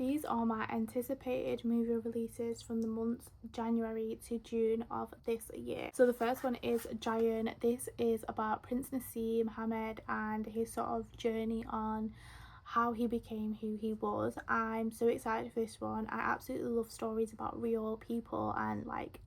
These are my anticipated movie releases from the months January to June of this year. So the first one is Giant. This is about Prince Nassim Hamnet and his sort of journey on how he became who he was. I'm so excited for this one. I absolutely love stories about real people and like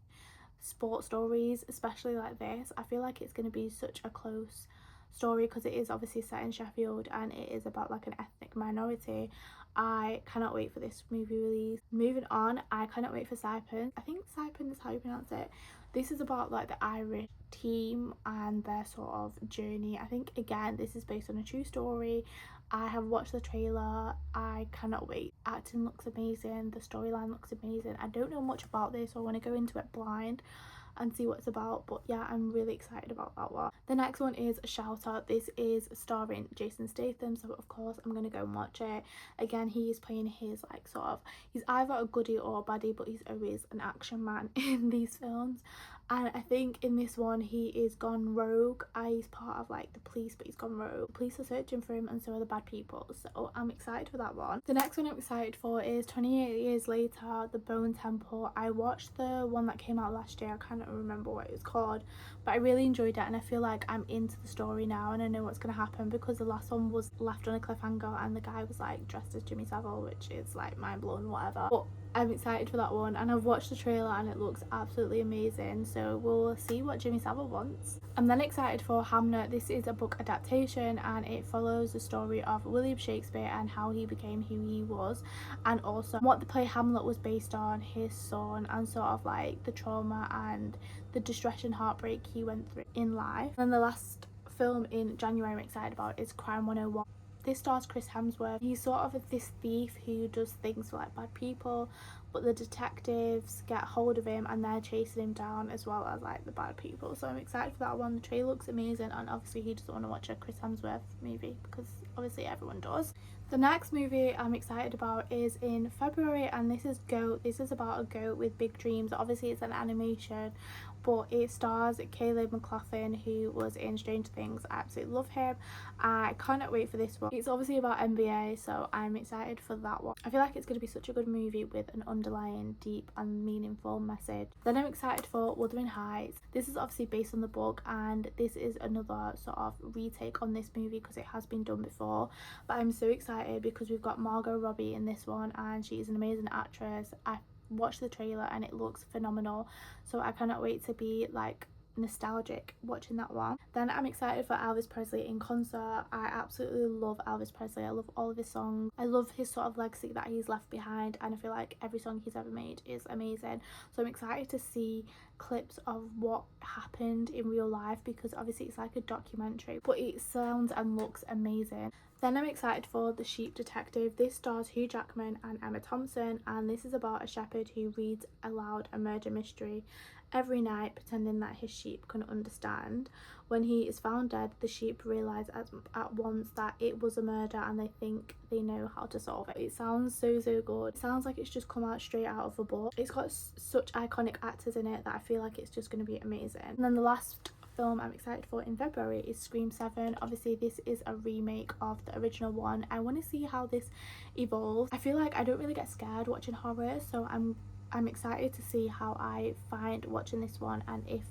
sports stories, especially like this. I feel like it's going to be such a close story because it is obviously set in Sheffield and it is about like an ethnic minority. I cannot wait for this movie release. Moving on, I cannot wait for Saipan. I think Saipan is how you pronounce it. This is about like the Irish team and their sort of journey. I think again this is based on a true story. I have watched the trailer. I cannot wait. Acting looks amazing, the storyline looks amazing. I don't know much about this, so I want to go into it blind and see what it's about, but yeah, I'm really excited about that one. The next one is Shout Out. This is starring Jason Statham, so of course I'm gonna go and watch it. Again, he is playing his like sort of, he's either a goodie or a baddie, but he's always an action man in these films. And I think in this one he is gone rogue. He's part of like the police, but he's gone rogue. The police are searching for him and so are the bad people, so I'm excited for that one. The next one I'm excited for is 28 Years Later, The Bone Temple. I watched the one that came out last year. I can't remember what it was called, but I really enjoyed it and I feel like I'm into the story now and I know what's going to happen because the last one was left on a cliffhanger and the guy was like dressed as Jimmy Savile, which is like mind blowing, whatever. But I'm excited for that one and I've watched the trailer and it looks absolutely amazing, so we'll see what Jimmy Savile wants. I'm then excited for Hamnet. This is a book adaptation and it follows the story of William Shakespeare and how he became who he was, and also what the play Hamlet was based on, his son, and sort of like the trauma and the distress and heartbreak he went through in life. And the last film in January I'm excited about is Crime 101. This stars Chris Hemsworth. He's sort of this thief who does things for like bad people, but the detectives get hold of him and they're chasing him down as well as like the bad people. So I'm excited for that one. The trailer looks amazing and obviously he doesn't want to watch a Chris Hemsworth movie because obviously everyone does. The next movie I'm excited about is in February and this is Goat. This is about a goat with big dreams. Obviously it's an animation, but it stars Caleb McLaughlin, who was in Stranger Things. I absolutely love him. I cannot wait for this one. It's obviously about NBA, so I'm excited for that one. I feel like it's going to be such a good movie with an underlying deep and meaningful message. Then I'm excited for Wuthering Heights. This is obviously based on the book and this is another sort of retake on this movie because it has been done before, but I'm so excited because we've got Margot Robbie in this one and she is an amazing actress. I watched the trailer and it looks phenomenal, so I cannot wait to be like nostalgic watching that one. Then I'm excited for Elvis Presley in concert. I absolutely love Elvis Presley. I love all of his songs. I love his sort of legacy that he's left behind and I feel like every song he's ever made is amazing, so I'm excited to see clips of what happened in real life because obviously it's like a documentary, but it sounds and looks amazing. Then I'm excited for The Sheep Detective. This stars Hugh Jackman and Emma Thompson and this is about a shepherd who reads aloud a murder mystery every night pretending that his sheep can understand. When he is found dead, the sheep realise at once that it was a murder and they think they know how to solve it. It sounds so good. It sounds like it's just come out straight out of a book. It's got such iconic actors in it that I feel like it's just going to be amazing. And then the last film I'm excited for in February is Scream 7. Obviously this is a remake of the original one. I want to see how this evolves. I feel like I don't really get scared watching horror, so I'm excited to see how I find watching this one and if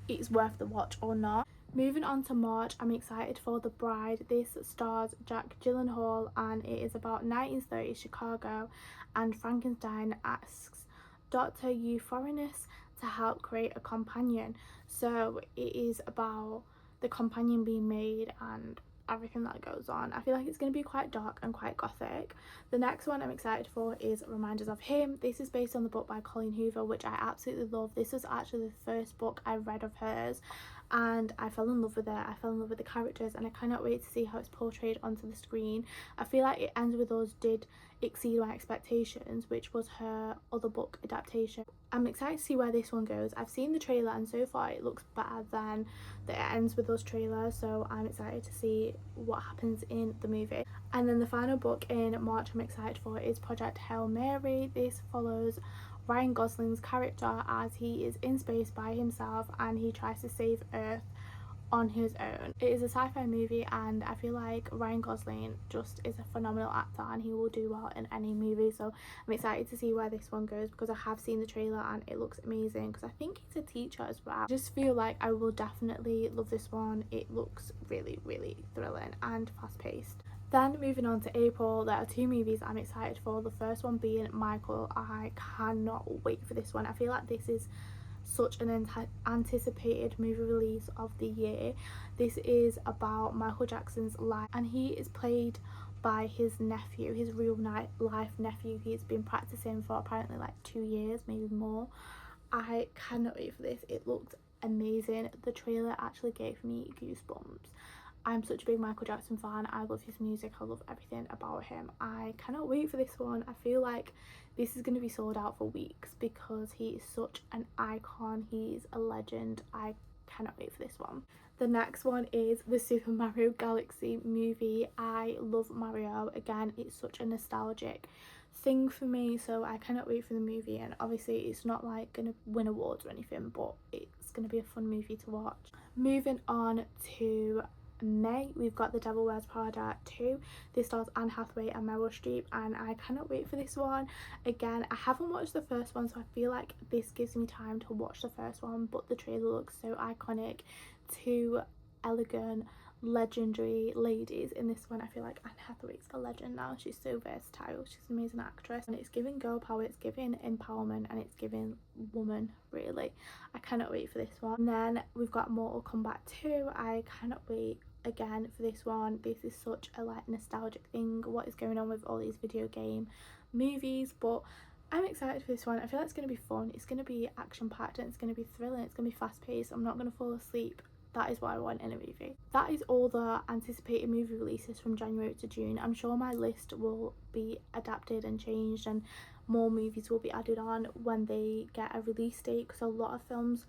it's worth the watch or not. Moving on to March, I'm excited for The Bride. This stars Jack Gyllenhaal and it is about 1930 Chicago and Frankenstein asks Dr. Euphorinus to help create a companion. So it is about the companion being made and everything that goes on. I feel like it's going to be quite dark and quite gothic. The next one I'm excited for is Reminders of Him. This is based on the book by Colleen Hoover, which I absolutely love. This was actually the first book I read of hers and I fell in love with it. I fell in love with the characters and I cannot wait to see how it's portrayed onto the screen. I feel like It Ends With Us did exceed my expectations, which was her other book adaptation. I'm excited to see where this one goes. I've seen the trailer and so far it looks better than the It Ends With Us trailer, so I'm excited to see what happens in the movie. And then the final book in March I'm excited for is Project Hail Mary. This follows Ryan Gosling's character as he is in space by himself and he tries to save Earth on his own. It is a sci-fi movie, and I feel like Ryan Gosling just is a phenomenal actor and he will do well in any movie, so I'm excited to see where this one goes because I have seen the trailer and it looks amazing because I think he's a teacher as well. I just feel like I will definitely love this one. It looks really, really thrilling and fast-paced. Then moving on to April, there are two movies I'm excited for. The first one being Michael. I cannot wait for this one. I feel like this is such an anticipated movie release of the year. This is about Michael Jackson's life and he is played by his nephew, his real life nephew. He's been practicing for apparently like 2 years, maybe more. I cannot wait for this. It looked amazing. The trailer actually gave me goosebumps. I'm such a big Michael Jackson fan. I love his music. I love everything about him. I cannot wait for this one. I feel like this is going to be sold out for weeks because he is such an icon. He's a legend. I cannot wait for this one. The next one is the Super Mario Galaxy movie. I love Mario. Again, it's such a nostalgic thing for me, so I cannot wait for the movie. And obviously it's not like gonna win awards or anything, but it's gonna be a fun movie to watch. Moving on to May, we've got The Devil Wears Prada 2. This stars Anne Hathaway and Meryl Streep, and I cannot wait for this one. Again, I haven't watched the first one, so I feel like this gives me time to watch the first one, but the trailer looks so iconic. Two elegant, legendary ladies in this one. I feel like Anne Hathaway's a legend now. She's so versatile. She's an amazing actress, and it's giving girl power, it's giving empowerment, and it's giving woman, really. I cannot wait for this one. And then we've got Mortal Kombat 2. I cannot wait again for this one. This is such a like nostalgic thing, what is going on with all these video game movies, but I'm excited for this one. I feel like it's going to be fun, it's going to be action packed, and it's going to be thrilling, it's going to be fast paced. I'm not going to fall asleep. That is what I want in a movie. That is all the anticipated movie releases from January to June. I'm sure my list will be adapted and changed, and more movies will be added on when they get a release date, because a lot of films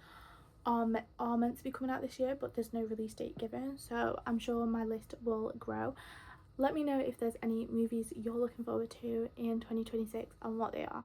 are meant to be coming out this year, but there's no release date given, so I'm sure my list will grow. Let me know if there's any movies you're looking forward to in 2026 and what they are.